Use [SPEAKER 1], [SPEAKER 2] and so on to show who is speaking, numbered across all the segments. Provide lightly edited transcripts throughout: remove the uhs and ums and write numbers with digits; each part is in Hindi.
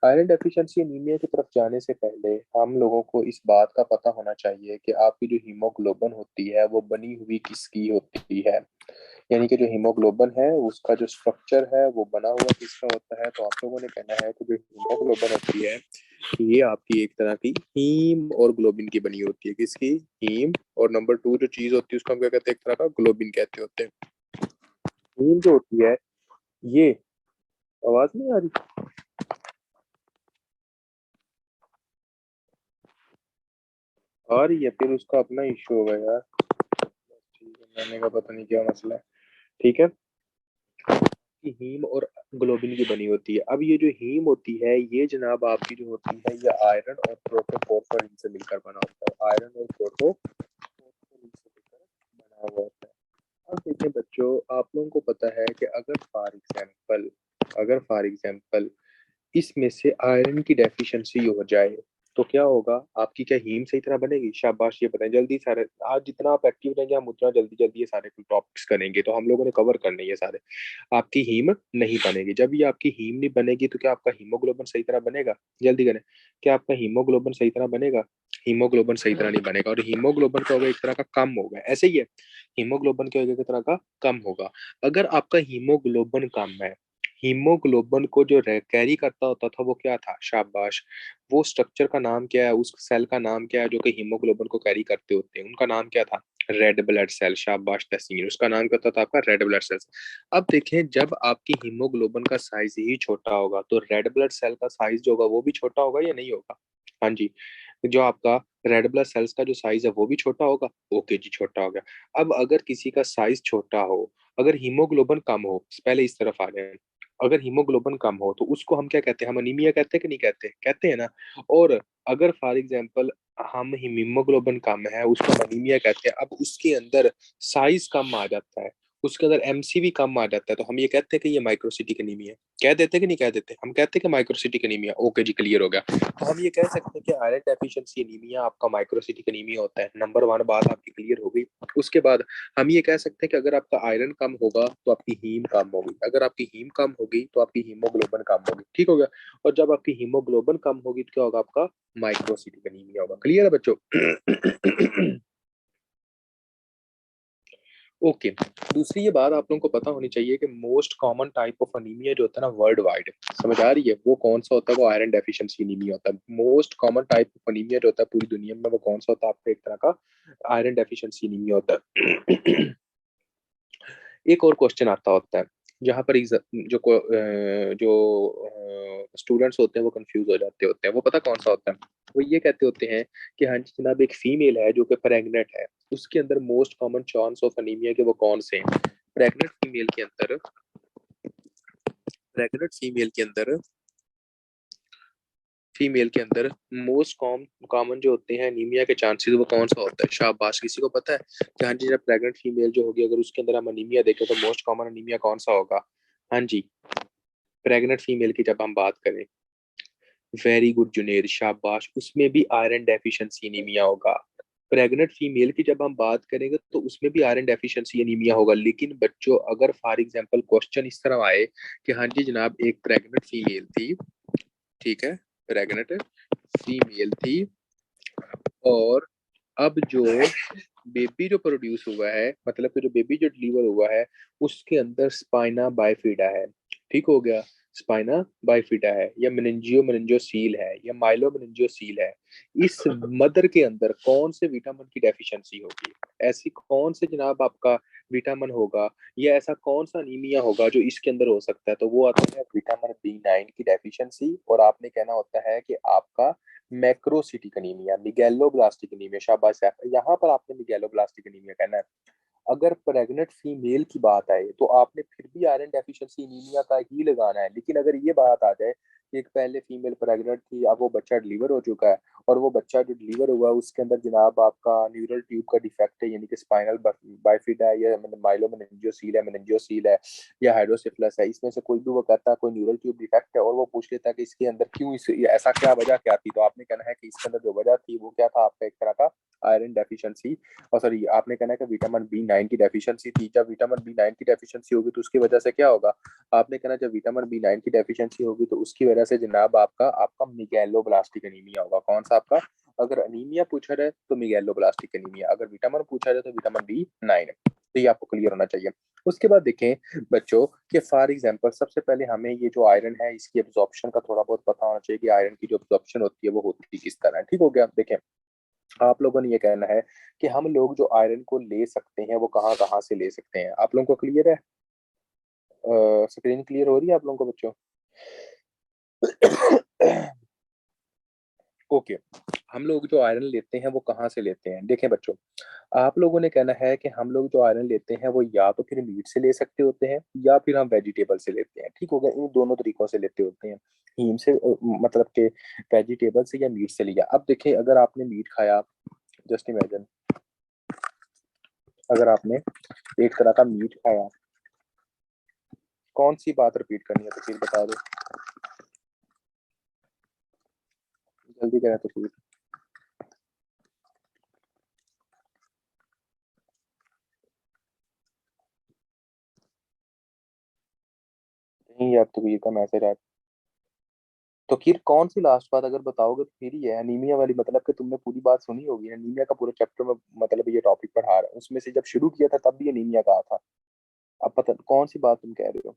[SPEAKER 1] आयरन डेफिशिएंसी एनीमिया की तरफ जाने से पहले हम लोगों को इस बात का पता होना चाहिए कि आपकी जो हीमोग्लोबिन होती है वो बनी हुई किसकी होती है। यानी कि जो हीमोग्लोबिन है उसका जो स्ट्रक्चर है वो बना हुआ किसका होता है। तो आप लोगों ने कहना है कि जो हीमोग्लोबिन होती है ये आपकी एक तरह की हीम और ग्लोबिन की बनी होती है। किसकी? हीम। और नंबर टू जो चीज होती है उसको हम क्या कहते हैं? एक तरह का ग्लोबिन कहते होते हैं। हीम जो होती है ये, आवाज नहीं आ रही? आ रही है, फिर उसका अपना इश्यू होगा यार। ठीक है, मैंने का पता नहीं क्या मसला है। ठीक है, कि हीम और ग्लोबिन की बनी होती है। अब ये जो हीम होती है ये जनाब आपकी जो होती है ये आयरन और प्रोटोफॉस्फोरिन से मिलकर बना होता है। आयरन और प्रोटोफॉस्फोरिन से मिलकर बना हुआ होता है। अब देखिए बच्चों, आप लोगों को पता है कि अगर फॉर एग्जाम्पल इसमें से आयरन की डेफिशिएंसी हो जाए तो क्या होगा? आपकी क्या हीम सही तरह बनेगी? शाबाश, ये बताएं जल्दी। सारे आज जितना आप एक्टिव रहेंगे हम उतना जल्दी जल्दी ये सारे टॉपिक्स करेंगे, तो हम लोगों ने कवर करने ये सारे। आपकी हीम नहीं बनेगी। जब ये आपकी हीम नहीं बनेगी तो क्या आपका हीमोग्लोबिन सही तरह बनेगा? जल्दी करें। क्या आपका हीमोग्लोबिन सही तरह बनेगा? हीमोग्लोबिन सही तरह नहीं बनेगा। और हीमोग्लोबिन का होगा एक तरह का कम होगा, ऐसे ही है। हीमोग्लोबिन क्या होगा? एक तरह का कम होगा। अगर आपका हीमोग्लोबिन कम है, हीमोग्लोबिन को जो कैरी करता होता था वो क्या था? शाबाश, वो स्ट्रक्चर का नाम क्या है? उस सेल का नाम क्या है जो कि हीमोग्लोबिन को कैरी करते होते हैं? उनका नाम क्या था? Red blood cell. शाबाश तहसीन, उसका नाम क्या होता था आपका? Red blood cell. अब देखें, जब आपकी हीमोग्लोबिन का साइज ही छोटा होगा तो रेड ब्लड सेल का साइज जो होगा वो भी छोटा होगा या नहीं होगा? हाँ जी, जो आपका रेड ब्लड सेल्स का जो साइज है वो भी छोटा होगा। ओके जी, छोटा हो गया। अब अगर किसी का साइज छोटा हो, अगर हीमोग्लोबिन कम हो, पहले इस तरफ आ जाए, अगर हीमोग्लोबिन कम हो तो उसको हम क्या कहते हैं? हम अनीमिया कहते हैं कि नहीं कहते? कहते हैं ना। और अगर फॉर एग्जांपल हम हीमोग्लोबिन कम है उसको हम अनीमिया कहते हैं। अब उसके अंदर साइज कम आ जाता है, उसके अंदर एमसी भी कम आ जाता है, तो हम ये कहते हैं कि ये माइक्रोसिटिक अनीमिया है। कह देते हैं कि नहीं कह देते? हम कहते हैं कि माइक्रोसिटिक अनीमिया। ओके जी, क्लियर हो गया। तो हम ये कह सकते हैं कि आयरन डेफिशिएंसी अनीमिया आपका माइक्रोसिटिक अनीमिया होता है। नंबर वन बात आपकी क्लियर हो गई। उसके बाद हम ये कह सकते हैं कि अगर आपका आयरन कम होगा तो आपकी हीम कम होगी, अगर आपकी हीम कम होगी तो आपकी हीमोग्लोबिन कम होगी। ठीक हो गया। और जब आपकी हीमोग्लोबिन कम होगी तो क्या होगा? आपका माइक्रोसिटिक अनीमिया होगा। क्लियर है बच्चों? ओके। दूसरी ये बात आप लोगों को पता होनी चाहिए कि most common type of anaemia जो होता है ना वर्ल्ड वाइड, समझ आ रही है, वो कौन सा होता है? वो आयरन डेफिशिएंसी अनीमिया होता है। Most common type of anaemia जो होता है पूरी दुनिया में वो कौन सा होता है? आपका एक तरह का आयरन डेफिशिएंसी अनीमिया होता है। एक और क्वेश्चन आता होता है जहाँ पर जो स्टूडेंट्स होते हैं वो कंफ्यूज हो जाते होते हैं। वो पता कौन सा होता है? वो ये कहते होते हैं कि हाँ जी जनाब, एक फीमेल है जो कि प्रेग्नेंट है, उसके अंदर most common chance of anaemia के वो कौन से हैं? प्रेग्नेंट फीमेल के अंदर प्रेग्नेंट फीमेल के अंदर मोस्ट कॉमन जो होते हैं अनीमिया के चांसेस, वो कौन सा होता है? शाबाश, किसी को पता है कि हाँ जी जब प्रेग्नेंट फीमेल जो होगी अगर उसके अंदर हम अनीमिया देखें तो मोस्ट कॉमन अनीमिया कौन सा होगा? हाँ जी, प्रेग्नेंट फीमेल की जब हम बात करें, वेरी गुड जुनेर, शाबाश, उसमें भी आयरन डेफिशिएंसी एनीमिया होगा। प्रेग्नेंट फीमेल की जब हम बात करेंगे तो उसमें भी आयरन डेफिशिएंसी एनीमिया होगा। लेकिन बच्चों अगर फॉर एग्जांपल क्वेश्चन इस तरह आए कि हाँ जी जनाब एक प्रेग्नेंट फीमेल थी, ठीक है, प्रेग्नेंट फीमेल थी, और अब जो बेबी जो प्रोड्यूस हुआ है, मतलब कि जो बेबी जो डिलीवर हुआ है उसके अंदर स्पाइना बाइफिडा है। ठीक हो गया, स्पाइना बाइफिडा है या मेनिंजियोसील है या माइलोमेनिंजियोसील है। इस मदर के अंदर कौन से विटामिन की डेफिशिएंसी होगी? ऐसी कौन से जनाब आपका विटामिन होगा या ऐसा कौन सा अनीमिया होगा जो इसके अंदर हो सकता है? तो वो आता है विटामिन B9 की डेफिशिएंसी। और आपने कहना होता है कि आपका मैक्रोसिटिक अनीमिया, मिगेलोब्लास्टिक अनीमिया। शाबाश है, यहाँ पर आपने मिगेलोब्लास्टिक अनीमिया कहना है। अगर प्रेग्नेंट फीमेल की बात आए तो आपने फिर भी आयरन डेफिशिएंसी एनीमिया का ही लगाना है। लेकिन अगर ये बात आ जाए कि एक पहले फीमेल प्रेग्नेंट थी, अब वो बच्चा डिलीवर हो चुका है, और वो बच्चा जो डिलीवर हुआ उसके अंदर जनाब आपका न्यूरल ट्यूब का डिफेक्ट है, यानी कि स्पाइनल बाइफिड है या माइलोमेनिंजियोसील है, मेनिंजियोसील है या हाइड्रोसिफलस है, इसमें से कोई भी वो कहता है कोई न्यूरल ट्यूब डिफेक्ट है, और वो पूछ लेता है कि इसके अंदर क्यों, ऐसा क्या वजह क्या थी, तो आपने कहना है कि इसके अंदर जो वजह थी वो क्या था? आपका एक तरह का आयरन डेफिशिएंसी, और सॉरी आपने कहना है कि विटामिन बी 9 की डेफिशिएंसी थी। जब विटामिन बी 9 की डेफिशिएंसी होगी तो उसकी वजह से क्या होगा, आपने कहना जब विटामिन बी 9 की डेफिशिएंसी होगी तो उसकी वजह से जनाब आपका आपका मिगेलोब्लास्टिक एनीमिया होगा। कौन सा आपका, अगर अनीमिया पूछा जाए तो मिगेलोब्लास्टिक एनीमिया, अगर विटामिन पूछा जाए तो विटामिन बी 9। तो ये आपको क्लियर होना चाहिए। उसके बाद देखें बच्चों कि फॉर एग्जांपल सबसे पहले हमें ये जो आयरन है इसकी एब्जॉर्प्शन का थोड़ा बहुत पता होना चाहिए कि आयरन की जो एब्जॉर्प्शन होती है वो होती किस तरह है। ठीक हो गया। देखें आप लोगों ने ये कहना है कि हम लोग जो आयरन को ले सकते हैं वो कहाँ कहाँ से ले सकते हैं। आप लोगों को क्लियर है, स्क्रीन क्लियर हो रही है आप लोगों को बच्चों? ओके, हम लोग जो आयरन लेते हैं वो कहाँ से लेते हैं। देखें बच्चों, आप लोगों ने कहना है कि हम लोग जो आयरन लेते हैं वो या तो फिर मीट से ले सकते होते हैं या फिर हम वेजिटेबल से लेते हैं। ठीक हो गया, इन दोनों तरीकों से लेते होते हैं। हीम से मतलब के वेजिटेबल से या मीट से लिया। अब देखें अगर आपने मीट खाया, जस्ट इमेजिन अगर आपने एक तरह का मीट खाया, कौन सी बात रिपीट करनी है तो फिर बता दो, जल्दी करें तो फिर। नहीं यार तो ये का मैसेज आया, तो फिर कौन सी लास्ट बात अगर बताओगे तो फिर ही है अनीमिया वाली, मतलब कि तुमने पूरी बात सुनी होगी। अनीमिया का पूरा चैप्टर में मतलब ये टॉपिक पढ़ा रहा है, उसमें से जब शुरू किया था तब भी अनीमिया कहा था। अब पता कौन सी बात तुम कह रहे हो।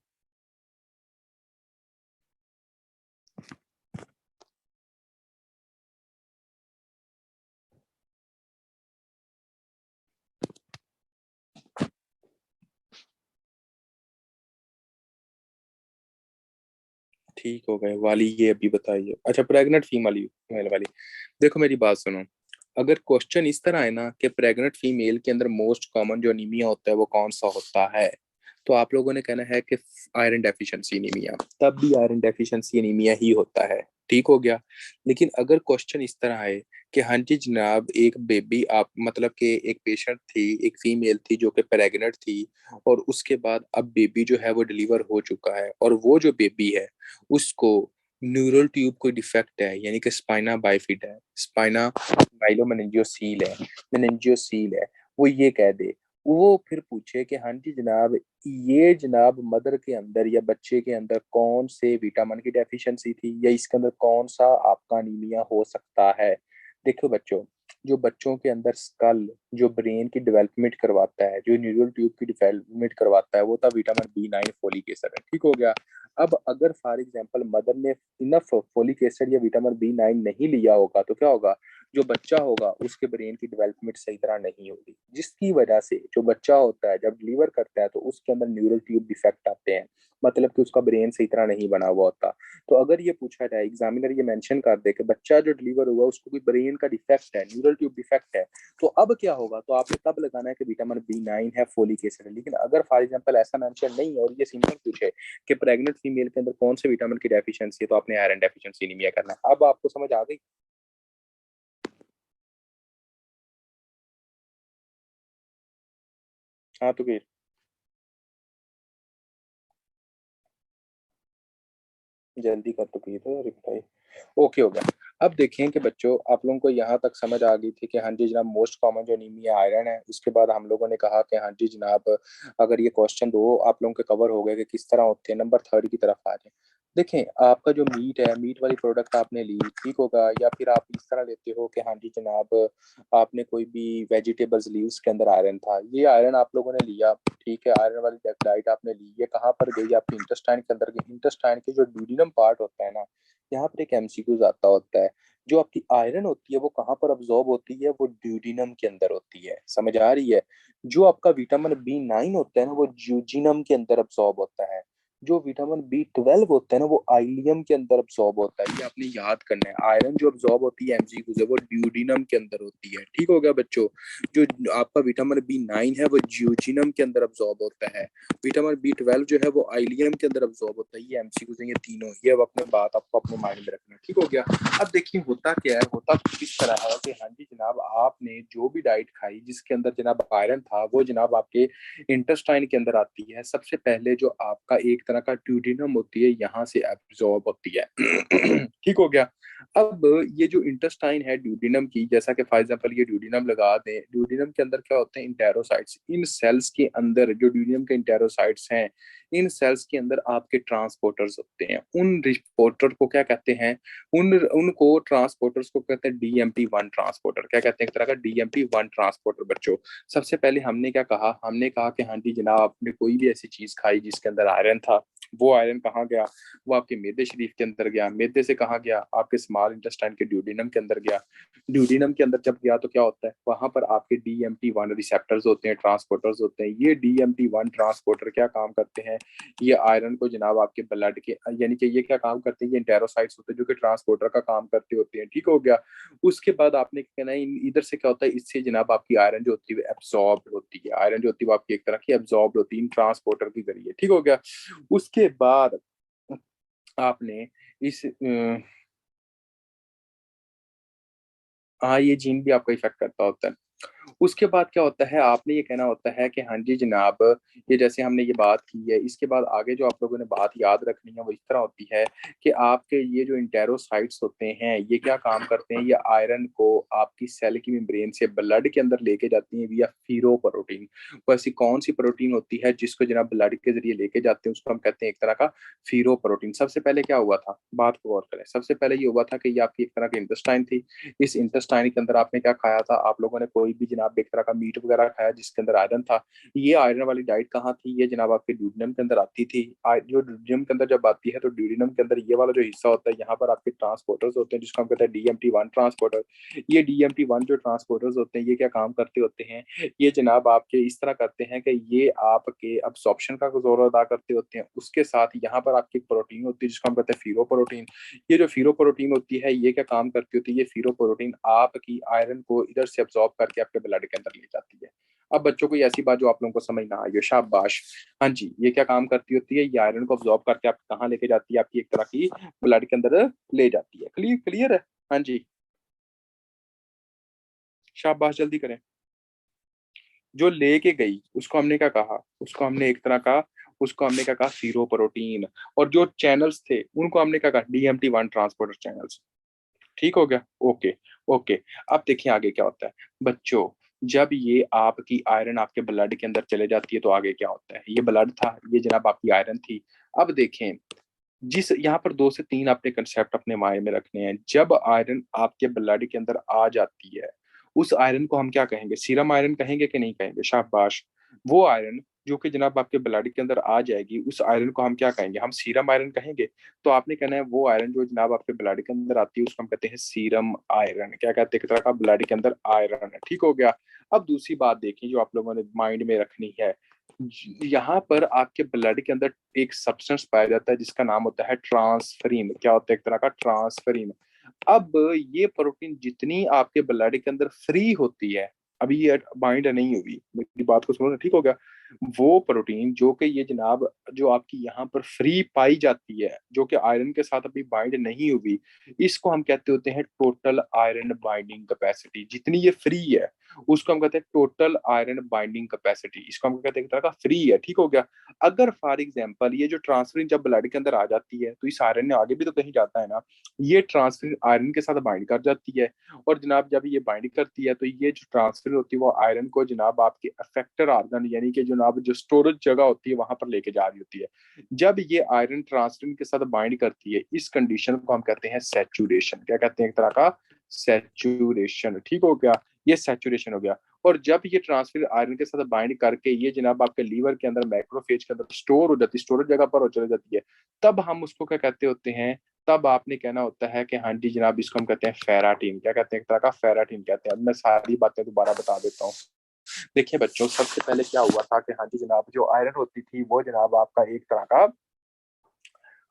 [SPEAKER 1] ठीक हो गए वाली, ये अभी बताइए। अच्छा प्रेग्नेंट फीमेल वाली, देखो मेरी बात सुनो। अगर क्वेश्चन इस तरह है ना कि प्रेग्नेंट फीमेल के अंदर मोस्ट कॉमन जो अनीमिया होता है वो कौन सा होता है, तो आप लोगों ने कहना है कि आयरन डेफिशिएंसी एनीमिया, तब भी आयरन डेफिशिएंसी एनीमिया ही होता है। ठीक हो गया। लेकिन अगर क्वेश्चन इस तरह है कि हाँ जी जनाब एक बेबी आप मतलब कि एक पेशेंट थी, एक फीमेल थी जो कि प्रेग्नेंट थी, और उसके बाद अब बेबी जो है वो डिलीवर हो चुका है, और वो जो बेबी है उसको न्यूरल ट्यूब कोई डिफेक्ट है, यानी कि स्पाइना बाइफिड है, स्पाइना माइलोमेनिंजियोसील है, मेनिंजियोसील है, वो ये कह दे, वो फिर पूछे कि हाँ जी जनाब ये जनाब मदर के अंदर या बच्चे के अंदर कौन से विटामिन की डेफिशिएंसी थी या इसके अंदर कौन सा आपका अनीमिया हो सकता है। देखो बच्चों, जो बच्चों के अंदर स्कल जो ब्रेन की डेवलपमेंट करवाता है, जो न्यूरल ट्यूब की डेवलपमेंट करवाता है, वो था विटामिन बी 9 फोलिक एसिड है। ठीक हो गया। अब अगर फॉर एग्जांपल मदर ने इनफ फोलिक एसिड या विटामिन बी 9 नहीं लिया होगा तो क्या होगा, जो बच्चा होगा उसके ब्रेन की डेवलपमेंट सही तरह नहीं होगी, जिसकी वजह से जो बच्चा होता है जब डिलीवर करता है तो उसके अंदर न्यूरल ट्यूब डिफेक्ट आते हैं, मतलब कि उसका ब्रेन सही तरह नहीं बना हुआ होता। तो अगर ये पूछा जाए, एग्जामिनर ये मेंशन कर दे कि बच्चा जो डिलीवर हुआ उसको कोई ब्रेन का डिफेक्ट है, न्यूरल ट्यूब डिफेक्ट है, तो अब क्या होगा, तो आपने तब लगाना है कि विटामिन बी 9 है, फोलिक एसिड है। लेकिन अगर फॉर एग्जाम्पल ऐसा मेंशन नहीं है और ये सिंपल पूछे कि प्रेग्नेंट फीमेल के अंदर कौन से विटामिन की डेफिशिएंसी है, तो आपने आयरन डेफिशिएंसी एनीमिया करना है। अब आपको समझ आ गई। हाँ तो फिर जल्दी कर, तो फिर तो रिप्लाई ओके हो गया। अब देखें कि बच्चों आप लोगों को यहाँ तक समझ आ गई थी कि हाँ जी जनाब मोस्ट कॉमन जो अनीमिया आयरन है। उसके बाद हम लोगों ने कहा कि हाँ जी जनाब अगर ये क्वेश्चन दो आप लोगों के कवर हो गए कि किस तरह होते हैं, नंबर थर्ड की तरफ आ जाए। देखें आपका जो मीट है, मीट वाली प्रोडक्ट आपने ली, ठीक होगा, या फिर आप इस तरह लेते हो कि हाँ जी जनाब आपने कोई भी वेजिटेबल्स ली उसके अंदर आयरन था, ये आयरन आप लोगों ने लिया, ठीक है, आयरन वाली डाइट आपने ली, ये कहाँ पर गई, आपके इंटेस्टाइन के अंदर गई। इंटेस्टाइन के जो ड्यूडिनम पार्ट होता है ना, यहाँ पर एक एमसीक्यूज आता होता है, जो आपकी आयरन होती है वो कहाँ पर अब्जॉर्ब होती है, वो ड्यूडिनम के अंदर होती है। समझ आ रही है? जो आपका विटामिन बी 9 होता है ना वो ज्यूजिनम के अंदर अब्सॉर्ब होता है। जो विटामिन बी 12 होता है ना वो आइलियम के अंदर अब्सॉर्ब होता है। ये आपने याद करना है, आयरन जो अब्सॉर्ब होती है एमसीक्यू से वो ड्यूडिनम के अंदर होती है। ठीक हो गया बच्चों। जो आपका विटामिन बी 9 है वो ज्यूजिनम के अंदर अब्सॉर्ब होता है। विटामिन बी 12 जो है वो आइलियम के अंदर अब्सॉर्ब होता है। ये एमसीक्यू से ये तीनों, ये अब अपने बात आपको अपने माइंड में रखना। ठीक हो गया। अब देखिए होता क्या है, होता किस तरह है कि हाँ जी जनाब आपने जो भी डाइट खाई जिसके अंदर जनाब आयरन था वो जनाब आपके इंटेस्टाइन के अंदर आती है। सबसे पहले जो आपका एक तरह का ट्यूडिनम होती है यहाँ से एब्जॉर्ब होती है। ठीक हो गया। अब ये जो इंटेस्टाइन है ड्यूडेनम की, जैसा कि फॉर एग्जांपल ये ड्यूडेनम लगा दें, ड्यूडेनम के अंदर क्या होते हैं, इंटेरोसाइट्स। इन सेल्स के अंदर जो ड्यूडेनम के इंटेरोसाइट्स हैं, इन सेल्स के अंदर आपके ट्रांसपोर्टर्स होते हैं। उन रिपोर्टर को क्या कहते हैं, उन उनको ट्रांसपोर्टर्स को कहते हैं DMT1 ट्रांसपोर्टर। क्या कहते हैं, एक तरह का DMT1 ट्रांसपोर्टर। बच्चों, सबसे पहले हमने क्या कहा, हमने कहा कि हाँ जी जनाब, आपने कोई भी ऐसी चीज खाई जिसके अंदर आयरन था, वो आयरन कहाँ गया, वो आपके मेदे शरीफ के अंदर गया। मेदे से कहाँ गया, आपके स्मॉल इंटेस्टाइन के ड्यूडेनम के अंदर गया। ड्यूडेनम के अंदर जब गया तो क्या होता है, वहां पर आपके DMT1 रिसेप्टर्स होते हैं, ट्रांसपोर्टर्स होते हैं। ये DMT1 ट्रांसपोर्टर क्या काम करते हैं, ये आयरन को जनाब आपके ब्लड के, यानी कि ये क्या काम करते हैं, ये इंटेरोसाइट्स होते हैं जो कि ट्रांसपोर्टर का काम करते होते हैं। ठीक हो गया। उसके बाद आपने कहना है इधर से क्या होता है, इससे जनाब आपकी आयरन जो होती है एब्सॉर्ब होती है। आयरन जो होती है वो आपकी एक तरह की एब्सॉर्ब होती है ट्रांसपोर्टर के जरिए। ठीक हो गया। उसके बाद आपने इस हाँ, ये जीन भी आपका इफेक्ट करता होता है। उसके बाद क्या होता है, आपने ये कहना होता है कि हाँ जी जनाब, ये जैसे हमने ये बात की है, इसके बाद आगे जो आप लोगों ने बात याद रखनी है वो इस तरह होती है कि आपके ये जो इंटेरोसाइट्स होते हैं, ये क्या काम करते हैं, ये आयरन को आपकी सेल की मेम्ब्रेन से ब्लड के अंदर लेके जाती हैं विया फीरोप्रोटीन। वो ऐसी कौन सी प्रोटीन होती है जिसको जनाब ब्लड के जरिए लेके जाते हैं, उसको हम कहते हैं एक तरह का फीरोप्रोटीन। सबसे पहले क्या हुआ था, बात को गौर करें। सबसे पहले ये हुआ था कि ये आपकी एक तरह की इंटेस्टाइन थी। इस इंटेस्टाइन के अंदर आपने क्या खाया था, आप लोगों ने कोई भी जनाब एक तरह का मीट वगैरह खाया जिसके अंदर आयरन था। ये आयरन वाली डाइट कहाँ थी, ये जनाब आपके ड्यूडेनम के अंदर आती थी। जो ड्यूडेनम के अंदर जब आती है तो ड्यूडेनम के अंदर ये वाला जो हिस्सा होता है, यहाँ पर आपके ट्रांसपोर्टर्स होते हैं जिसको हम कहते हैं DMT1 ट्रांसपोर्टर। ये DMT1 जो ट्रांसपोर्टर्स होते हैं, ये क्या काम करते होते हैं, ये जनाब आपके इस तरह करते हैं कि ये आपके अब्सॉर्प्शन का जोर अदा करते होते हैं। उसके साथ यहाँ पर आपकी प्रोटीन होती है जिसको हम कहते हैं फीरोप्रोटीन। ये जो फीरोप्रोटीन होती है, ये क्या काम करती होती है, ये फीरोप्रोटीन आपकी आयरन को इधर से अब्सॉर्ब करके आपके ब्लड के अंदर ले जाती है। अब बच्चों को ऐसी बात जो आप लोगों को समझ ना आई हो, शाबाश। हाँ जी, ये क्या काम करती होती है, ये आयरन को अब्सॉर्ब करके आप कहाँ लेके जाती है, आपकी एक तरह की ब्लड के अंदर ले जाती है। क्लियर क्लियर है। हाँ जी, शाबाश, जल्दी करें। जो लेके गई उसको हमने क्या कहा, उसको हमने एक तरह का, उसको हमने क्या कहा, फीरोप्रोटीन। और जो चैनल्स थे उनको हमने क्या कहा, DMT1 ट्रांसपोर्टर चैनल्स। ठीक हो गया। ओके। ओके। अब देखिए आगे क्या होता है बच्चों। जब ये आपकी आयरन आपके ब्लड के अंदर चले जाती है तो आगे क्या होता है, ये ब्लड था, ये जनाब आपकी आयरन थी। अब देखें, जिस यहाँ पर 2 से 3 आपने कंसेप्ट अपने माइंड में रखने हैं। जब आयरन आपके ब्लड के अंदर आ जाती है, उस आयरन को हम क्या कहेंगे, सीरम आयरन कहेंगे कि नहीं कहेंगे, शाबाश। वो आयरन जो कि जनाब आपके ब्लड के अंदर आ जाएगी, उस आयरन को हम क्या कहेंगे, हम सीरम आयरन कहेंगे। तो आपने कहना है वो आयरन जो जनाब आपके ब्लड के अंदर आती है उसको हम कहते हैं सीरम आयरन। क्या कहते हैं, एक तरह का ब्लड के अंदर आयरन है। ठीक हो गया। अब दूसरी बात देखिए जो आप लोगों ने माइंड में रखनी है। यहाँ पर आपके ब्लड के अंदर एक सब्सटेंस पाया जाता है जिसका नाम होता है ट्रांसफरीन। क्या होता है, एक तरह का ट्रांसफरीन। अब ये प्रोटीन जितनी आपके ब्लड के अंदर फ्री होती है, अभी ये बाइंड नहीं हुई, मेरी बात को सुनो ना, ठीक हो गया। वो प्रोटीन जो कि ये जनाब जो आपकी यहाँ पर फ्री पाई जाती है, जो कि आयरन के साथ अभी बाइंड नहीं हुई, इसको हम कहते होते हैं टोटल आयरन बाइंडिंग कैपेसिटी। जितनी ये फ्री है उसको हम कहते हैं टोटल आयरन बाइंडिंग कैपेसिटी। इसको हम कहते हैं एक तरह का फ्री है। ठीक हो गया। अगर फॉर एग्जाम्पल ये जो ट्रांसफरिन जब ब्लड के अंदर आ जाती है तो इस आयरन ने आगे भी तो कहीं जाता है ना, ये ट्रांसफर आयरन के साथ बाइंड कर जाती है। और जनाब जब ये बाइंड करती है तो ये जो ट्रांसफर होती है वो आयरन को जनाब आपके अफेक्टर ऑर्गन, यानी कि जनाब जो स्टोरेज जगह होती है वहां पर लेके जा रही होती है। जब ये आयरन ट्रांसफर के साथ बाइंड करती है, इस कंडीशन को हम कहते हैं सैचुरेशन। क्या कहते हैं, एक तरह का सैचुरेशन। ठीक हो गया। ये सैचुरेशन हो गया। और जब ये ट्रांसफर आयरन के साथ बाइंड करके ये जनाब आपके लीवर के अंदर मैक्रोफेज के अंदर स्टोर हो जाती है, स्टोरेज जगह पर हो चली जाती है, तब हम उसको क्या कहते होते हैं, तब आपने कहना होता है कि हाँ जी जनाब इसको हम कहते हैं फेराटीन। क्या कहते हैं, एक तरह का फेराटीन कहते हैं। अब मैं सारी बातें दोबारा बता देता हूँ। देखिए बच्चों, सबसे पहले क्या हुआ था कि हाँ जी जनाब जो आयरन होती थी वो जनाब आपका एक तरह का,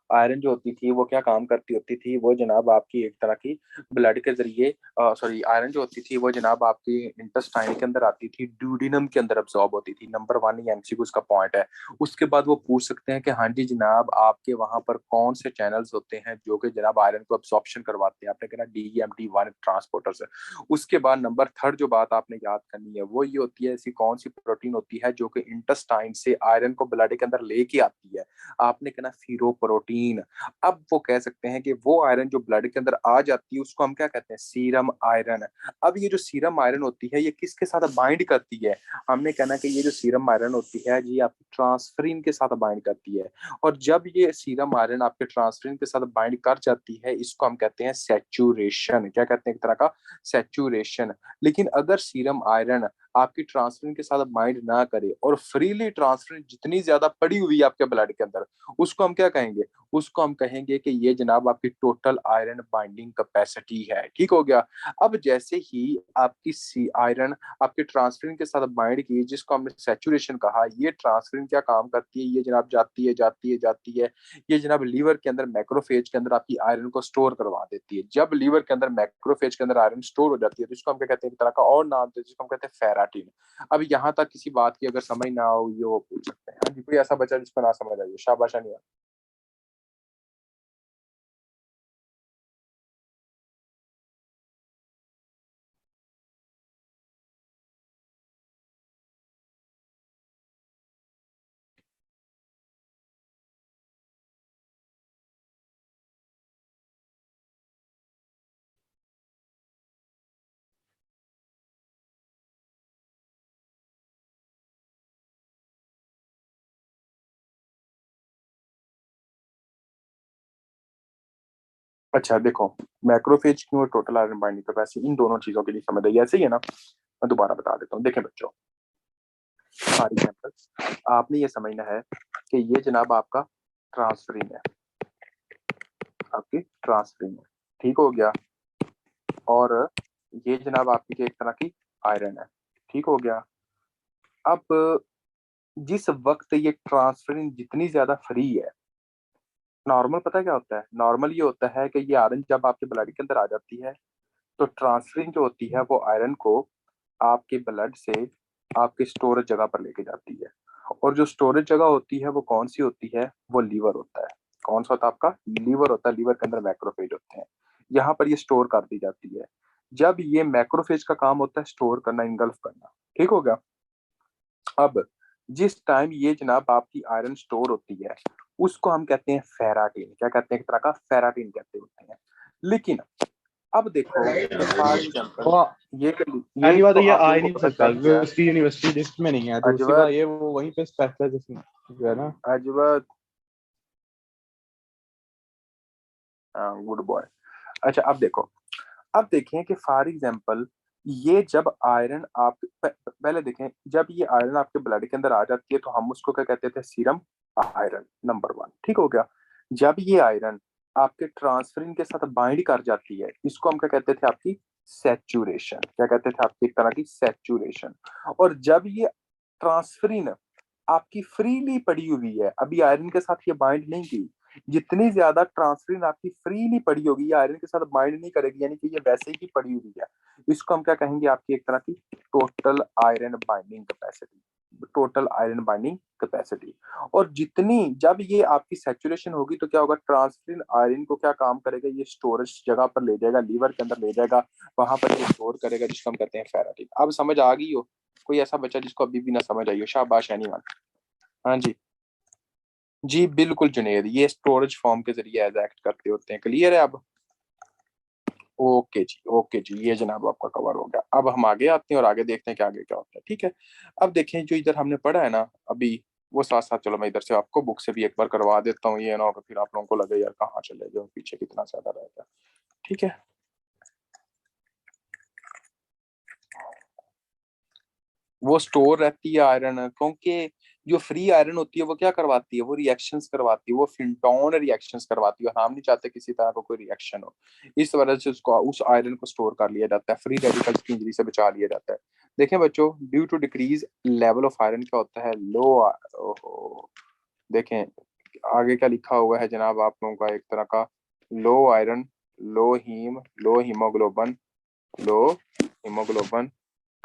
[SPEAKER 1] आयरन जो होती थी वो क्या काम करती होती थी, वो जनाब आपकी एक तरह की ब्लड के जरिए, सॉरी, आयरन जो होती थी वो जनाब आपकी इंटेस्टाइन के अंदर आती थी, ड्यूडिनम के अंदर अब्सॉर्ब होती थी। नंबर 1 ये MCQ उसका पॉइंट है। उसके बाद वो पूछ सकते हैं कि हाँ जी जनाब आपके वहां पर कौन से चैनल्स होते हैं जो कि जनाब आयरन को अब्सॉर्प्शन करवाते हैं, आपने कहना DMT1 ट्रांसपोर्टर्स है। उसके बाद नंबर 3 जो बात आपने याद करनी है वो ये होती है, ऐसी कौन सी प्रोटीन होती है जो कि इंटेस्टाइन से आयरन को ब्लड के अंदर लेके आती है, आपने कहना फीरो प्रोटीन। अब वो कह सकते हैं कि वो आयरन जो ब्लड के अंदर आ जाती है उसको हम क्या कहते हैं, सीरम आयरन। अब ये जो सीरम आयरन होती है ये किसके साथ बाइंड करती है, हमने कहना कि ये जो सीरम आयरन होती है ये आपकी ट्रांसफरिन के साथ बाइंड करती है। और जब ये सीरम आयरन आपके ट्रांसफरिन के साथ बाइंड कर जाती है इसको हम कहते हैं सैचुरेशन। क्या कहते हैं, एक तरह का सैचुरेशन। लेकिन अगर सीरम आयरन आपकी ट्रांसफरिन के साथ बाइंड ना करे और फ्रीली ट्रांसफरिन जितनी ज्यादा पड़ी हुई है आपके ब्लड के अंदर, उसको हम क्या कहेंगे, उसको हम कहेंगे कि ये जनाब आपकी टोटल आयरन बाइंडिंग कैपेसिटी है। ठीक हो गया। अब जैसे ही आपकी सी आयरन आपके ट्रांसफरिन के साथ बाइंड की, जिसको हमने सैचुरेशन कहा, ये ट्रांसफरिन क्या काम करती है, ये जनाब जाती है जाती है जाती है, ये जनाब लीवर के अंदर मैक्रोफेज के अंदर आपकी आयरन को स्टोर करवा देती है। जब लीवर के अंदर मैक्रोफेज के अंदर आयरन स्टोर हो जाती है तो इसको हम क्या कहते हैं, एक तरह का और नाम है जिसको हम कहते हैं फेराटिन। अब यहाँ तक किसी बात की अगर समझ ना हो ये वो पूछ सकते हैं। हाँ जी, कोई ऐसा बचा जिसको ना समझ आइए, शाबाश अनिया। अच्छा देखो, मैक्रोफेज की और टोटल आयरन बाइंडिंग कैपेसिटी, इन दोनों चीजों के लिए समझ आई, ऐसे ही है ना। मैं दोबारा बता देता हूँ, देखें बच्चों, फॉर एग्जाम्पल आपने ये समझना है कि ये जनाब आपका ट्रांसफरिन है, आपकी ट्रांसफरिन है। ठीक हो गया। और ये जनाब आपकी एक तरह की आयरन है। ठीक हो गया। अब जिस वक्त ये ट्रांसफरिन जितनी ज्यादा फ्री है, नॉर्मल पता क्या होता है, नॉर्मल ये होता है कि ये आयरन जब आपके ब्लड के अंदर आ जाती है तो ट्रांसफरिन जो होती है वो आयरन को आपके ब्लड से आपके स्टोरेज जगह पर लेके जाती है। और जो स्टोरेज जगह होती है वो कौन सी होती है, वो लीवर होता है। कौन सा होता है आपका, लीवर होता है। लीवर के अंदर मैक्रोफेज होते हैं, यहाँ पर ये स्टोर कर दी जाती है। जब ये मैक्रोफेज का काम होता है स्टोर करना, इंगल्फ करना। ठीक हो गया। अब जिस टाइम ये जनाब आपकी आयरन स्टोर होती है उसको हम कहते हैं फेराटिन। क्या कहते हैं, एक तरह का फेराटिन कहते होते हैं। लेकिन अब देखो कि फॉर एग्जाम्पल
[SPEAKER 2] वो
[SPEAKER 1] ये
[SPEAKER 2] पहली बात तो
[SPEAKER 1] तो
[SPEAKER 2] ये
[SPEAKER 1] आप
[SPEAKER 2] आ
[SPEAKER 1] लोगों
[SPEAKER 2] ही
[SPEAKER 1] को
[SPEAKER 2] नहीं
[SPEAKER 1] पता
[SPEAKER 2] सकता
[SPEAKER 1] चल
[SPEAKER 2] क्योंकि
[SPEAKER 1] गया।
[SPEAKER 2] उसकी यूनिवर्सिटी लिस्ट में नहीं है। दूसरी बात
[SPEAKER 1] अजवर,
[SPEAKER 2] ये वो वहीं पे स्पेशलाइजेशन जो है ना।
[SPEAKER 1] अजवर, गुड बॉय। अच्छा अब देखो, अब देखें कि फॉर एग्जाम्पल ये जब आयरन आप पहले देखें, जब ये आयरन आपके ब्लड के अंदर आ जाती है तो हम उसको क्या कहते थे, सीरम आयरन नंबर वन। ठीक हो गया। जब ये आयरन आपके ट्रांसफरिन के साथ बाइंड कर जाती है इसको हम क्या कहते थे, आपकी सैचुरेशन। क्या कहते थे, आपकी एक तरह की सैचुरेशन। और जब ये ट्रांसफरिन आपकी फ्रीली पड़ी हुई है, अभी आयरन के साथ ये बाइंड नहीं की, जितनी ज्यादा ट्रांसफरिन आपकी फ्रीली पड़ी होगी ये आयरन के साथ बाइंड नहीं करेगी, यानी कि ये वैसे ही पड़ी हुई है, इसको हम क्या कहेंगे, आपकी एक तरह की total iron binding capacity. Total iron binding capacity. और जितनी जब ये आपकी सैचुरेशन होगी तो क्या होगा, ट्रांसफरिन आयरन को क्या काम करेगा, ये स्टोरेज जगह पर ले जाएगा, लीवर के अंदर ले जाएगा, वहां पर ये स्टोर करेगा, जिसको हम कहते हैं फेराटिन। अब समझ आ गई हो, कोई ऐसा बच्चा जिसको अभी भी ना समझ आई हो, शाबाश एनीवन। हाँ जी, जी बिल्कुल जुनेद, ये स्टोरेज फॉर्म के जरिए एज एक्ट करते होते हैं। क्लियर है अब। ओके जी, ओके जी, ये जनाब आपका कवर हो गया। अब हम आगे आते हैं और आगे देखते हैं कि आगे क्या होता है। ठीक है। अब देखें जो इधर हमने पढ़ा है ना अभी, वो साथ साथ चलो मैं इधर से आपको बुक से भी एक बार करवा देता हूँ, ये ना हो कि फिर आप लोगों को लगे यार कहाँ चले गए पीछे, कितना ज्यादा रहेगा। ठीक है। वो स्टोर रहती है आयरन, क्योंकि जो फ्री आयरन होती है वो क्या करवाती है, वो रिएक्शंस करवाती है, वो फिंटोन रिएक्शंस करवाती है। हम नहीं चाहते किसी तरह का कोई रिएक्शन हो, इस वजह से उसको उस आयरन को स्टोर कर लिया जाता है, फ्री रेडिकल्स की इंजरी से बचा लिया जाता है। देखें बच्चों, due to decrease level of iron क्या होता है, लो। ओहो, देखें आगे क्या लिखा हुआ है जनाब आप लोगों का, एक तरह का लो आयरन, लो हीमोग्लोबन, लो हीमोग्लोबन,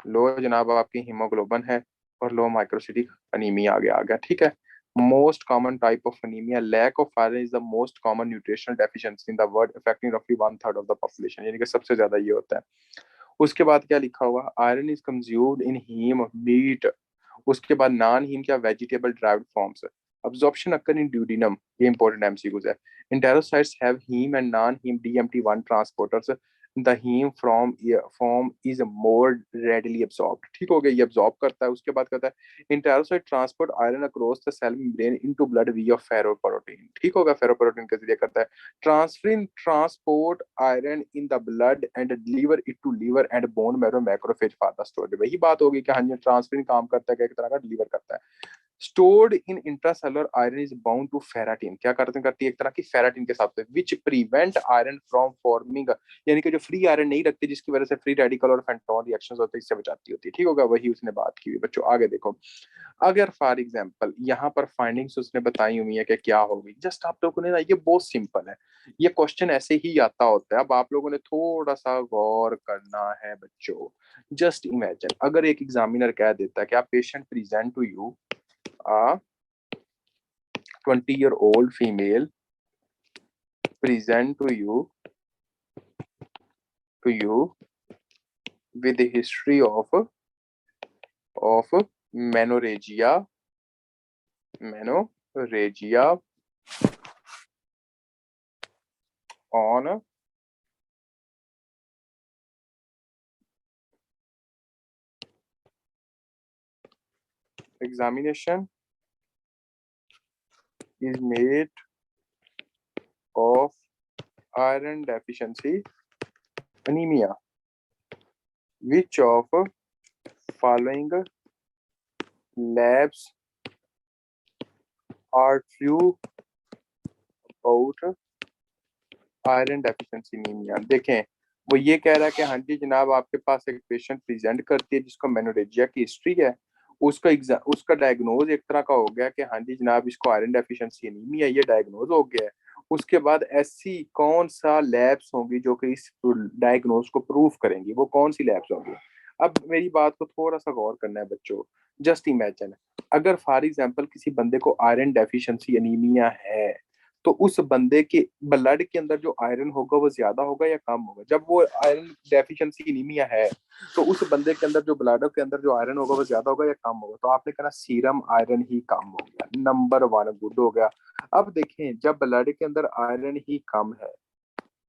[SPEAKER 1] लो जनाब आपकी हीमोग्लोबिन है, और लो माइक्रोसिटिक अनीमिया आ गया। ठीक है। Most common type of anemia, lack of iron is the most common nutritional deficiency in the world, affecting रफली one third of the population, यानी कि सबसे ज्यादा ये होता है। उसके बाद क्या लिखा हुआ, iron is consumed in heme meat. उसके बाद नॉन हीम क्या, vegetable derived forms. Absorption occur in duodenum. ये important MCQs है. Enterocytes have heme and non-heme DMT1 transporters. The heme form is more readily absorbed. ठीक हो गया, ये absorb करता है. उसके बाद कहता है enterocyte transport iron across the cell membrane into blood via ferroportin. ठीक होगा, ferroportin के जरिए करता है. Transferrin transport iron in the blood and deliver it to liver and bone marrow macrophage for the storage. वही बात होगी कि हाँ जी ट्रांसफरिन काम करता है, एक तरह का डिलीवर करता है. Stored in intracellular iron is bound to ferritin. क्या करती है एक तरह की फेराटिन के साथ, which prevent iron from forming, यानी कि जो फ्री आयरन नहीं रखती जिसकी वजह से फ्री रेडिकल और फेंटोन रिएक्शंस होते हैं, इससे बचाती होती है. ठीक होगा, वही उसने बात की हुई. बच्चों आगे देखो, अगर फॉर एग्जांपल यहाँ पर फाइंडिंग्स उसने बताई हुई है कि क्या होगी, जस्ट आप लोगों ने ना, ये बहुत सिंपल है, ये क्वेश्चन ऐसे ही आता होता है. अब आप लोगों ने थोड़ा सा गौर करना है बच्चों. जस्ट इमेजिन अगर एक एग्जामिनर कह देता है कि आप patient present to you a 20-year-old female present to you with a history of menorrhagia on examination is made of iron deficiency anemia. Which of following labs are true about iron deficiency anaemia? देखें, वो ये कह रहा है कि हाँ जी जनाब आपके पास एक पेशेंट प्रेजेंट करती है जिसको मेनोरेजिया की हिस्ट्री है, उसका डायग्नोज एक तरह का हो गया कि हाँ जी जनाब इसको आयरन डेफिशिएंसी एनीमिया, ये डायग्नोज हो गया है. उसके बाद ऐसी कौन सा लैब्स होंगी जो कि इस डायग्नोज को प्रूव करेंगी, वो कौन सी लैब्स होंगी? अब मेरी बात को थोड़ा सा गौर करना है बच्चों. जस्ट इमेजिन अगर फॉर एग्जांपल किसी बंदे को आयरन डेफिशिएंसी एनीमिया है, तो उस बंदे के ब्लड के अंदर जो आयरन होगा वो ज्यादा होगा या कम होगा? जब वो आयरन डेफिशिएंसी एनीमिया है तो उस बंदे के अंदर जो ब्लड के अंदर जो आयरन होगा वो ज्यादा होगा या कम होगा? तो आपने कहना सीरम आयरन ही कम हो गया. नंबर 1 गुड हो गया. अब देखें, जब ब्लड के अंदर आयरन ही कम है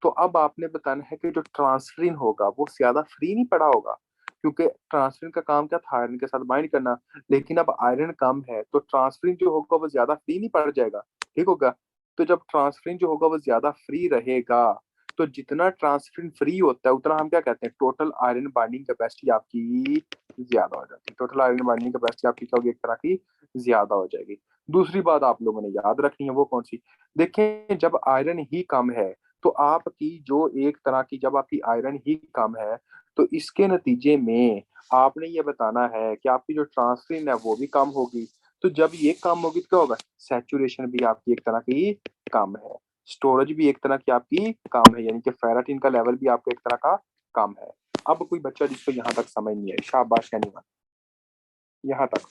[SPEAKER 1] तो अब आपने बताना है कि जो ट्रांसफरिन होगा वो ज्यादा फ्री नहीं पड़ा होगा, क्योंकि ट्रांसफरिन का काम क्या था, आयरन के साथ बाइंड करना. लेकिन अब आयरन कम है तो ट्रांसफरिन जो होगा वो ज्यादा फ्री नहीं पड़ जाएगा. ठीक होगा, तो जब ट्रांसफरिन जो होगा वो ज्यादा फ्री रहेगा, तो जितना ट्रांसफरिन फ्री होता है उतना हम क्या कहते हैं, टोटल आयरन बाइंडिंग कैपेसिटी आपकी ज्यादा हो जाती है. टोटल आयरन बाइंडिंग कैपेसिटी आपकी क्या होगी, एक तरह की ज्यादा हो जाएगी. दूसरी बात आप लोगों ने याद रखनी है, वो कौन सी? देखें, जब आयरन ही कम है तो आपकी जो एक तरह की, जब आपकी आयरन ही कम है तो इसके नतीजे में आपने ये बताना है कि आपकी जो ट्रांसफरिन है वो भी कम होगी. तो जब ये कम होगी तो क्या होगा, सैचुरेशन भी आपकी एक तरह की कम है, स्टोरेज भी एक तरह की आपकी कम है, यानी कि फेराटिन का लेवल भी आपका एक तरह का कम है. अब कोई बच्चा जिसको यहाँ तक समझ नहीं आई, शाबाश एनीवन, यहाँ तक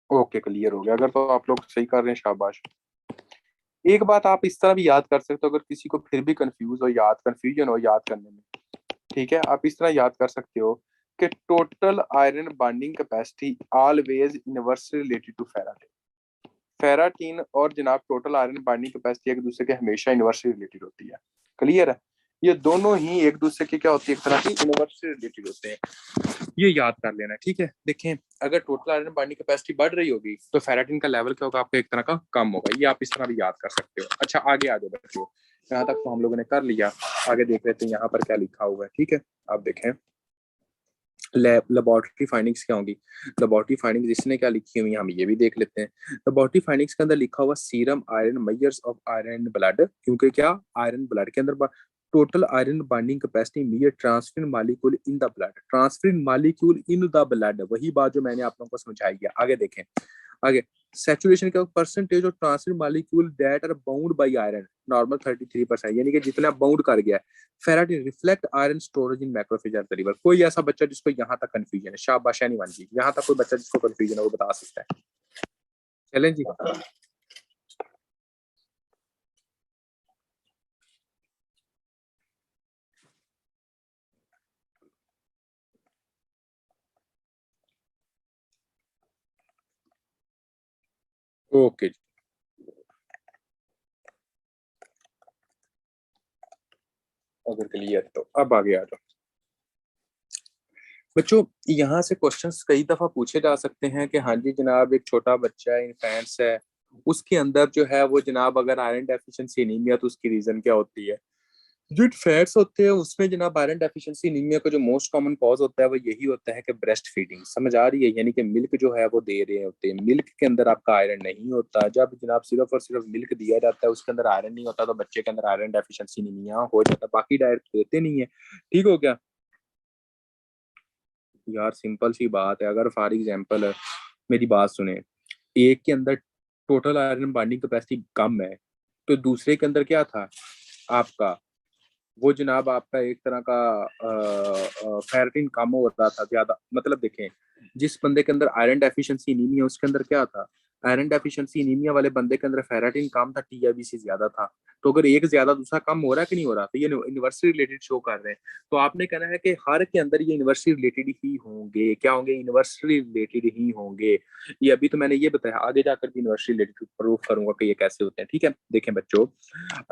[SPEAKER 1] ओके क्लियर हो गया? अगर तो आप लोग सही कर रहे हैं, शाबाश. एक बात आप इस तरह भी याद कर सकते हो, अगर किसी को फिर भी कंफ्यूजन हो याद करने में, ठीक है, आप इस तरह याद कर सकते हो कि total iron binding capacity always inversely related to ferritin. Ferritin और जनाब टोटल आयरन बाइंडिंग कैपेसिटी एक दूसरे के हमेशा इनवर्सली रिलेटेड होती है. क्लियर है? ये दोनों ही एक दूसरे की क्या होती है, एक तरह की इनवर्सली रिलेटेड होते हैं. ये याद कर लेना. ठीक है, देखें, अगर टोटल आयरन बाइंडिंग कैपेसिटी बढ़ रही होगी तो फेराटिन का लेवल क्या होगा, आपको एक तरह का कम होगा. ये आप इस तरह भी याद कर सकते हो. अच्छा आगे आ जाओ बच्चों, यहाँ तक तो हम लोगों ने कर लिया. आगे देख लेते हैं यहाँ पर क्या लिखा हुआ है. ठीक है, आप देखें लेबोरेटरी फाइंडिंग्स क्या होंगी. लेबोरेटरी फाइंडिंग्स इसने क्या लिखी हुई है, हम ये भी देख लेते हैं. लेबोरेटरी फाइंडिंग्स के अंदर लिखा हुआ serum iron measures of iron blood, क्योंकि क्या आयरन ब्लड के अंदर total iron binding capacity major transferrin molecule in the blood, transferrin molecule in the blood, वही बात जो मैंने आप लोगों को समझाई है. आगे देखें, आगे सैचुरेशन का percentage of transferrin molecule that are bound by iron, normal 33%, यानी कि जितना बाउंड कर गया है. Ferritin reflect iron storage in macrophage at the liver. कोई ऐसा बच्चा जिसको यहाँ तक कंफ्यूजन है, शाबाश एनीवन जी, यहाँ तक कोई बच्चा जिसको कंफ्यूजन है वो बता सकता है. चलें जी, ओके जी, अगर क्लियर तो अब आगे आ जाओ बच्चों। यहाँ से क्वेश्चंस कई दफा पूछे जा सकते हैं कि हाँ जी जनाब, एक छोटा बच्चा है, इन्फेंट्स है, उसके अंदर जो है वो जनाब अगर आयरन डेफिशिएंसी एनीमिया तो उसकी रीजन क्या होती है। जो फैट्स होते हैं उसमें जनाब आयरन डेफिशिएंसी एनीमिया का जो मोस्ट कॉमन कॉज होता है वो यही होता है कि ब्रेस्ट फीडिंग, समझ आ रही है, यानी कि मिल्क जो है वो दे रहे होते हैं, मिल्क के अंदर आपका आयरन नहीं होता। जब जनाब सिर्फ और सिर्फ मिल्क दिया जाता है उसके अंदर आयरन नहीं होता तो बच्चे के अंदर आयरन डेफिशिएंसी एनीमिया हो जाता है, बाकी डाइट देते नहीं है। ठीक हो गया यार, सिंपल सी बात है, अगर फॉर एग्जांपल मेरी बात सुने, एक के अंदर टोटल आयरन बाइंडिंग कैपेसिटी कम है तो दूसरे के अंदर क्या था आपका, वो जनाब आपका एक तरह का फेरेटिन कम हो रहा था ज्यादा। मतलब देखें, जिस बंदे के अंदर आयरन डेफिशिएंसी एनीमिया उसके अंदर क्या था, आयरन डेफिशिएंसी एनीमिया वाले बंदे के अंदर फेरेटिन कम था, टीआईबीसी ज्यादा था। तो अगर एक ज्यादा दूसरा कम हो रहा है कि नहीं हो रहा, तो ये यूनिवर्सली रिलेटेड शो कर रहे हैं। तो आपने कहना है कि हर के अंदर ये यूनिवर्सली रिलेटेड ही होंगे, क्या होंगे, यूनिवर्सली रिलेटेड ही होंगे। ये अभी तो मैंने ये बताया, आगे जाकर भी यूनिवर्सली रिलेटेड प्रूव करूंगा कि ये कैसे होते हैं। ठीक है, देखें बच्चों,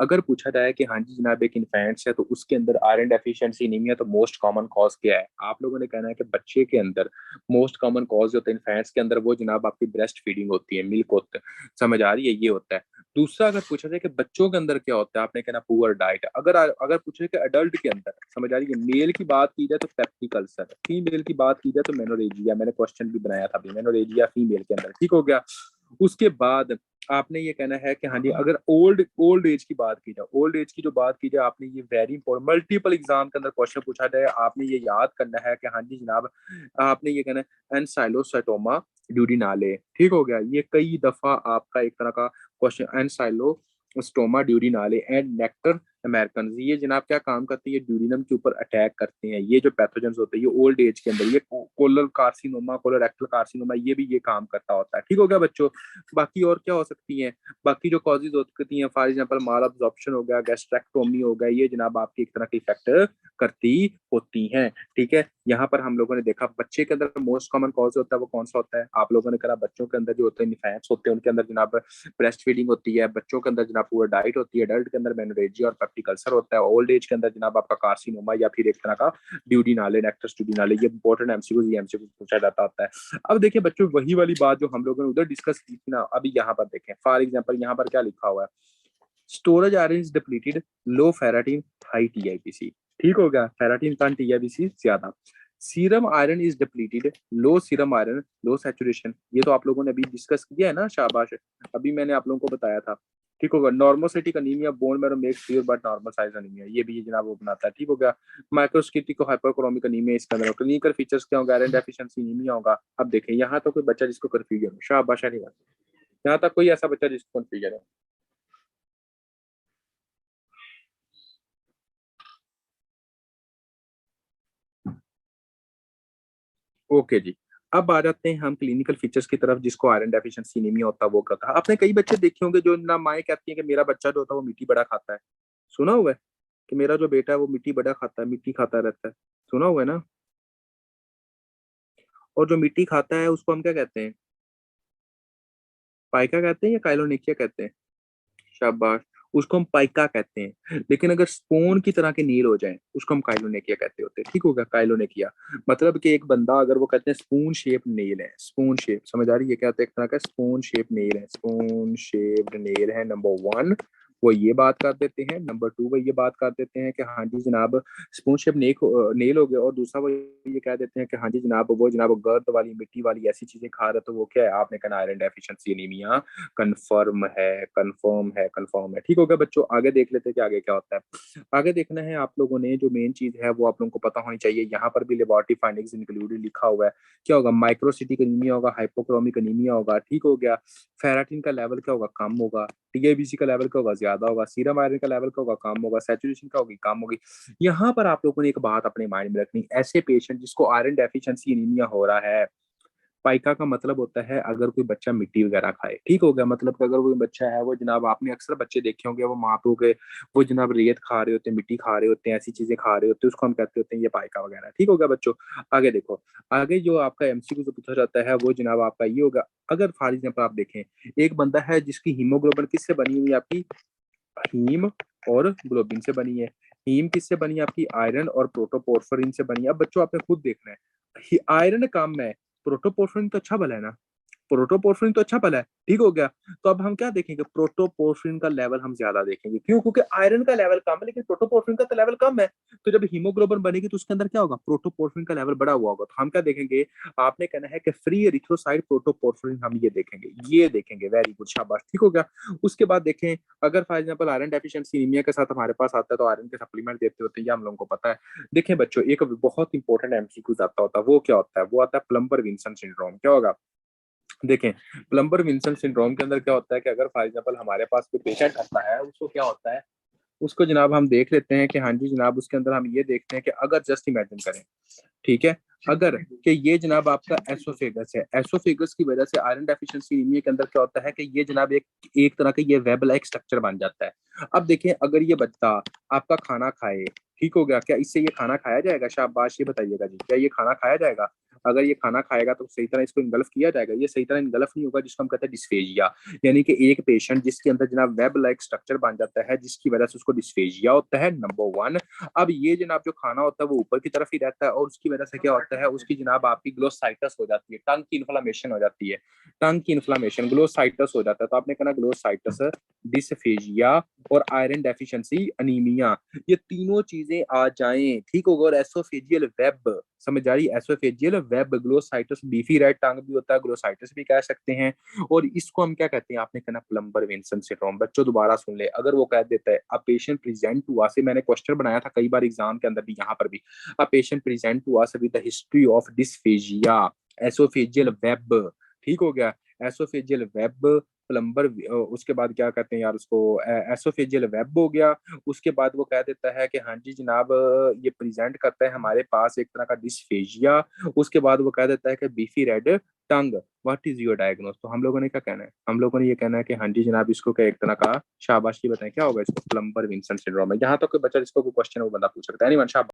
[SPEAKER 1] अगर पूछा जाए कि हाँ जी जनाब एक इन्फेंट्स है तो उसके अंदर आयरन डेफिशिएंसी एनीमिया तो मोस्ट कॉमन कॉज क्या है, आप लोगों ने कहना है कि बच्चे के अंदर मोस्ट कॉमन कॉज जो होता है इन्फेंट्स के अंदर वो जनाब आपकी ब्रेस्ट फीडिंग होती है, मिल्क होता है, समझ आ रही है, ये होता है। दूसरा अगर पूछा जाए कि बच्चों के अंदर क्या होता है, आपने कहना पुअर डाइट। अगर अगर पूछे कि अडल्ट के अंदर, समझ आ रही है, मेल की बात की जाए तो पेप्टिक अल्सर, फीमेल की बात की जाए तो मेनोरेजिया, मैंने क्वेश्चन भी बनाया था अभी, मेनोरेजिया फीमेल के अंदर। ठीक हो गया, उसके बाद आपने ये कहना है कि हाँ जी अगर ओल्ड ओल्ड एज की बात की जाए, ओल्ड एज की जो बात की जाए, आपने ये वेरी इंपॉर्टेंट मल्टीपल एग्जाम के अंदर क्वेश्चन पूछा जाए, आपने ये याद करना है कि हाँ जी जनाब आपने ये कहना है एनसाइलोसाइटोमा ड्यूरिनाले। ठीक हो गया, ये कई दफा आपका एक तरह का क्वेश्चन, एनसाइलोस्टोमा ड्यूरिनाले एंड नेक्टर अमेरिकन, ये जनाब क्या काम करते हैं, ये ड्यूरिनम के ऊपर अटैक करते हैं। ये जो पैथोजेंस होते हैं ये ओल्ड एज के अंदर, ये कोलर कार्सिनोमा, कोलोरेक्टल कार्सिनोमा, ये भी ये काम करता होता है। ठीक हो गया बच्चों, बाकी और क्या हो सकती हैं, बाकी जो कॉजेज होती हैं, फॉर एग्जांपल माल अब्जॉर्प्शन हो गया, गैस्ट्रेक्टोमी हो गया, ये जनाब आपकी एक तरह की इफेक्ट करती होती हैं। ठीक है, यहाँ पर हम लोगों ने देखा बच्चे के अंदर मोस्ट कॉमन कॉज होता है वो कौन सा होता है, आप लोगों ने कहा बच्चों के अंदर जो होते हैं निफेंस होते हैं, उनके अंदर जनाब ब्रेस्ट फीडिंग होती है, बच्चों के अंदर जनाब पूरा डाइट होती है, अडल्ट के अंदर मेनोरेजिया और पेप्टिक अल्सर होता है, ओल्ड एज के अंदर जनाब आपका कार्सिनोमा या फिर एक तरह का ड्यूडिनाले, नेक्टस ड्यूडिनाले, ये इंपॉर्टेंट एमसीक्यू, ये एमसीक्यू पूछा जाता होता है। अब देखिए बच्चों, वही वाली बात जो हम लोगों ने उधर डिस्कस की थी ना, अभी यहाँ पर देखें, फॉर एग्जांपल यहाँ पर क्या लिखा हुआ है, storage iron is depleted, low ferritin, high TIPC. ठीक हो गया, फेराटिन का टीआईपीसी ज्यादा। Serum iron is depleted, low serum iron, low saturation, ये तो आप लोगों ने अभी डिस्कस किया है ना, शाबाश, अभी मैंने आप लोगों को बताया था। ठीक होगा, normocytic anaemia, bone marrow makes clear but normal size anaemia, ये भी जनाब वो बनाता है। ठीक हो गया, माइक्रोस्कोपिक हाइपरक्रोमिक अनीमिया, इसके अंदर क्लिनिकल फीचर्स क्या होगा, आयरन डेफिशिएंसी अनीमिया होगा। अब देखें यहाँ तो कोई बच्चा जिसको कंफ्यूजन हो, शाबाश, नहीं, यहाँ तक कोई ऐसा बच्चा जिसको कंफ्यूजन है। ओके जी, अब आ जाते हैं हम क्लिनिकल फीचर्स की तरफ, जिसको आयरन डेफिशिएंसी एनीमिया होता है वो कहता है। आपने कई बच्चे देखे होंगे जो ना माएँ कहती हैं कि मेरा बच्चा जो होता है वो मिट्टी बड़ा खाता है, सुना हुआ है कि मेरा जो बेटा है वो मिट्टी बड़ा खाता है, मिट्टी खाता रहता है, सुना हुआ है ना। और जो मिट्टी खाता है उसको हम क्या कहते हैं, पाइका कहते हैं या काइलोनेकिया कहते हैं, शाबाश, उसको हम पाइका कहते हैं। लेकिन अगर स्पोन की तरह के नील हो जाए उसको हम काइलोनेकिया कहते होते हैं। ठीक होगा, काइलोनेकिया मतलब कि एक बंदा अगर वो कहते हैं स्पून शेप नेल है, स्पून शेप, समझ आ रही है, क्या होता है, एक तरह का स्पून शेप नेल है, स्पून शेप्ड नेल है, नंबर वन वो ये बात कर देते हैं, नंबर टू वो ये बात कर देते हैं कि हाँ जी जनाब स्पून शेप नेल हो गया, और दूसरा वो ये कह देते हैं कि हाँ जी जनाब वो जनाब गर्द वाली मिट्टी वाली ऐसी चीजें खा रहे, तो वो क्या है, आपने कहना आयरन डेफिशिएंसी एनीमिया कंफर्म है, कंफर्म है, कंफर्म है। ठीक हो गया बच्चों, आगे देख लेते हैं कि आगे क्या होता है। आगे देखना है आप लोगों ने, जो मेन चीज है वो आप लोगों को पता होनी चाहिए, यहाँ पर भी लेबोरेटरी फाइंडिंग्स इंक्लूडेड लिखा हुआ है। क्या होगा, माइक्रोसिटिक एनीमिया होगा, हाइपोक्रोमिक एनीमिया होगा। ठीक हो गया, फेराटिन का लेवल क्या होगा, कम होगा, टीआईबीसी का लेवल क्या होगा, ज्यादा होगा, सीरम आयरन का लेवल क्या होगा, कम होगा, सैचुरेशन क्या होगी, कम होगी। यहाँ पर आप लोगों ने एक बात अपने माइंड में रखनी, ऐसे पेशेंट जिसको आयरन डेफिशिएंसी एनीमिया हो रहा है पाइका का मतलब होता है अगर कोई बच्चा मिट्टी वगैरह खाए, ठीक हो गया। मतलब कि अगर कोई बच्चा है वो जनाब, आपने अक्सर बच्चे देखे होंगे वो माँ बाप के, वो जनाब रेत खा रहे होते हैं, मिट्टी खा रहे होते हैं, ऐसी चीजें खा रहे होते हैं, उसको हम कहते होते हैं ये पाइका वगैरह, ठीक हो गया बच्चों। आगे देखो, आगे जो आपका एमसीक्यू जो पूछा जाता है वो जनाब आपका ये होगा। अगर फॉर एग्जाम्पल आप देखें, एक बंदा है जिसकी हीमोग्लोबिन किससे बनी हुई है आपकी, हीम और ग्लोबिन से बनी है। हीम किससे बनी है आपकी, आयरन और प्रोटोपोर्फिरिन से बनी है। अब बच्चों आपने खुद देखना है, आयरन कम है, प्रोटोपोर्फिरिन तो अच्छा भला है ना, प्रोटोपोर्फिरिन तो अच्छा भला है, ठीक हो गया। तो अब हम क्या देखेंगे, प्रोटोपोर्फिरिन का लेवल हम ज्यादा देखेंगे, क्यों, क्योंकि आयरन का लेवल कम है लेकिन प्रोटोपोर्फिरिन का तो लेवल कम है। तो जब हीमोग्लोबिन बनेगी तो उसके अंदर क्या होगा, प्रोटोपोर्फिरिन का लेवल बढ़ा हुआ होगा। तो हम क्या देखेंगे, आपने कहना है कि फ्री एरिथ्रोसाइट प्रोटोपोर्फिरिन, हम ये देखेंगे, ये देखेंगे, वेरी गुड, शाबाश, ठीक हो गया। उसके बाद देखें, अगर for example iron deficiency anaemia के साथ हमारे पास आता है तो आयरन के सप्लीमेंट देते होते हैं, ये हम लोगों को पता है। देखें बच्चों, एक बहुत इंपॉर्टेंट एमसीक्यू आता होता है, वो क्या होता है, वो आता है प्लम्बर विंसन सिंड्रोम। क्या होगा, देखें, प्लम्बर विंसन सिंड्रोम के अंदर क्या होता है कि अगर फॉर एग्जांपल हमारे पास कोई पेशेंट आता है, उसको क्या होता है, उसको जनाब हम देख लेते हैं कि हाँ जी जनाब, उसके अंदर हम ये देखते हैं कि अगर जस्ट इमेजिन करें, ठीक है, अगर कि ये जनाब आपका एसोफेगस है, एसोफेगस की वजह से आयरन डेफिशिएंसी एनीमिया के अंदर क्या होता है कि ये जनाब एक एक तरह का ये वेब लाइक स्ट्रक्चर बन जाता है। अब देखें, अगर ये बच्चा आपका खाना खाए, ठीक हो गया, क्या इससे ये खाना खाया जाएगा, शाबाश, ये बताइएगा जी, क्या ये खाना खाया जाएगा? अगर ये खाना खाएगा तो सही तरह इसको इंगल्फ किया जाएगा, ये सही तरह इंगल्फ नहीं होगा, जिसको हम कहते हैं डिस्फेजिया। यानी कि एक पेशेंट जिसके अंदर जनाब वेब लाइक स्ट्रक्चर बन जाता है, जिसकी वजह से उसको डिस्फेजिया होता है, नंबर वन। अब ये जनाब जो खाना होता है वो ऊपर की तरफ ही रहता है, और उसकी वजह से क्या होता है, उसकी जनाब आपकी ग्लोसाइटस हो जाती है, टंग की इन्फ्लामेशन हो जाती है, टंग की इन्फ्लामेशन, ग्लोसाइटस हो जाता है। तो आपने कहना ग्लोसाइटस, डिस्फेजिया और आयरन डेफिशिएंसी अनीमिया, ये तीनों चीजें आ जाएं, ठीक होगा। और एसोफेजियल वेब, समझ आ रही, एसोफेजियल वेब, ग्लोसाइटस, बीफी रेड टंग भी होता है, ग्लोसाइटस भी कह सकते हैं। और इसको हम क्या कहते हैं, आपने कहना प्लम्बर विंसन सिंड्रोम। बच्चों दोबारा सुन ले, अगर वो कह देता है अ पेशेंट प्रेजेंट हुआ से, मैंने क्वेश्चन बनाया था कई बार एग्जाम के अंदर भी, यहाँ पर भी, अ पेशेंट प्रेजेंट हुआ से with the history of dysphagia, oesophageal web, ठीक हो गया, एसोफेजियल वेब, प्लम्बर, उसके बाद क्या कहते हैं यार उसको, एसोफेजियल वेब हो गया। उसके बाद वो कह देता है कि हाँ जी जनाब, ये प्रेजेंट करता है हमारे पास एक तरह का डिस्फेजिया। उसके बाद वो कह देता है कि beefy red tongue, what is your diagnose. तो हम लोगों ने क्या कहना है, हम लोगों ने ये कहना है कि हाँ जी जनाब, इसको क्या एक तरह का, शाबाश, ये बताएं क्या होगा इसको, प्लम्बर विंसन सिंड्रोम है। यहाँ तक कोई बच्चा जिसको कोई क्वेश्चन है वो बंदा पूछ सकता है, नहीं